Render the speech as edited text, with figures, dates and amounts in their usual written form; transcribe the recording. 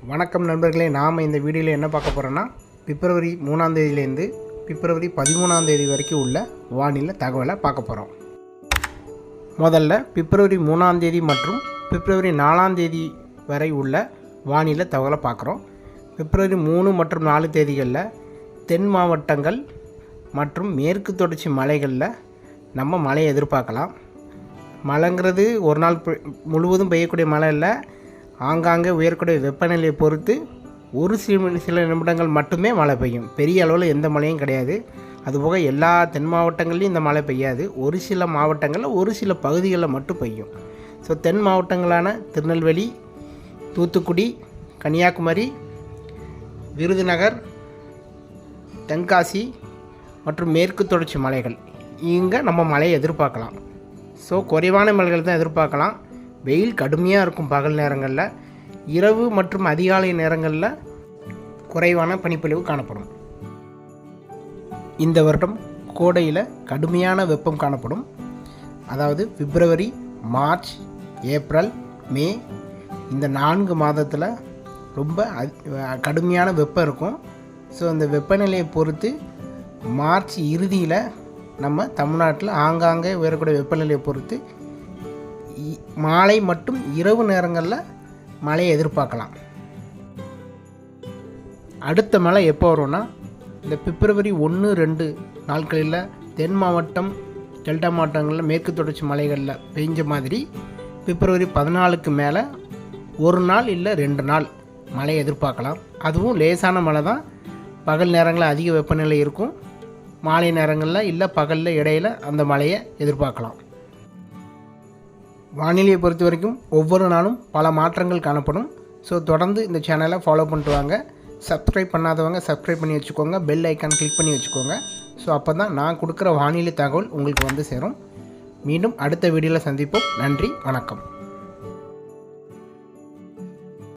வணக்கம் நண்பர்களே, நாம் இந்த வீடியோவில் என்ன பார்க்க போகிறோன்னா பிப்ரவரி 3ஆம் தேதியிலேருந்து பிப்ரவரி 13ஆம் தேதி வரைக்கும் உள்ள வானிலை தகவலை பார்க்க போகிறோம். முதல்ல பிப்ரவரி 3ஆம் தேதி மற்றும் பிப்ரவரி 4ஆம் தேதி வரை உள்ள வானிலை தகவலை பார்க்குறோம். பிப்ரவரி 3 மற்றும் 4 தேதிகளில் தென் மாவட்டங்கள் மற்றும் மேற்கு தொடர்ச்சி மலைகளில் நம்ம மழையை எதிர்பார்க்கலாம். மழைங்கிறது ஒரு நாள் முழுவதும் பெய்யக்கூடிய மழை இல்லை, ஆங்காங்கே உயரக்கூடிய வெப்பநிலையை பொறுத்து ஒரு சில நிமிடங்கள் மட்டுமே மழை பெய்யும். பெரிய அளவில் எந்த மழையும் கிடையாது. அதுபோக எல்லா தென் மாவட்டங்கள்லையும் இந்த மழை பெய்யாது. ஒரு சில மாவட்டங்களில் ஒரு சில பகுதிகளில் மட்டும் பெய்யும். ஸோ தென் மாவட்டங்களான திருநெல்வேலி, தூத்துக்குடி, கன்னியாகுமரி, விருதுநகர், தென்காசி மற்றும் மேற்கு தொடர்ச்சி மலைகள் இங்கே நம்ம மழையை எதிர்பார்க்கலாம். ஸோ குறைவான மலைகள் தான் எதிர்பார்க்கலாம். வெயில் கடுமையாக இருக்கும் பகல் நேரங்களில். இரவு மற்றும் அதிகாலை நேரங்களில் குறைவான பனிப்பொழிவு காணப்படும். இந்த வருடம் கோடையில் கடுமையான வெப்பம் காணப்படும். அதாவது பிப்ரவரி, மார்ச், ஏப்ரல், மே இந்த 4 மாதத்தில் ரொம்ப கடுமையான வெப்பம் இருக்கும். ஸோ அந்த வெப்பநிலையை பொறுத்து மார்ச் இறுதியில் நம்ம தமிழ்நாட்டில் ஆங்காங்கே உயரக்கூடிய வெப்பநிலையை பொறுத்து மாலை மற்றும் இரவு நேரங்களில் மழையை எதிர்பார்க்கலாம். அடுத்த மழை எப்போ வரும்னா இந்த பிப்ரவரி 1-2 நாட்களில் தென் மாவட்டம், டெல்டா மாவட்டங்களில் மேற்கு தொடர்ச்சி மலைகளில் பெஞ்ச மாதிரி பிப்ரவரி 14க்கு மேலே ஒரு நாள் இல்லை 2 நாள் மழை எதிர்பார்க்கலாம். அதுவும் லேசான மழை தான். பகல் நேரங்களில் அதிக வெப்பநிலை இருக்கும், மாலை நேரங்களில் இல்லை பகலில் இடையில் அந்த மழையை எதிர்பார்க்கலாம். வானிலையை பொறுத்த வரைக்கும் ஒவ்வொரு நாளும் பல மாற்றங்கள் காணப்படும். ஸோ தொடர்ந்து இந்த சேனலை ஃபாலோ பண்ணிட்டு வாங்க. சப்ஸ்கிரைப் பண்ணாதவங்க சப்ஸ்கிரைப் பண்ணி வச்சுக்கோங்க, பெல் ஐக்கான் கிளிக் பண்ணி வச்சுக்கோங்க. ஸோ அப்போ தான் நான் கொடுக்குற வானிலை தகவல் உங்களுக்கு வந்து சேரும். மீண்டும் அடுத்த வீடியோவில் சந்திப்போம். நன்றி, வணக்கம்.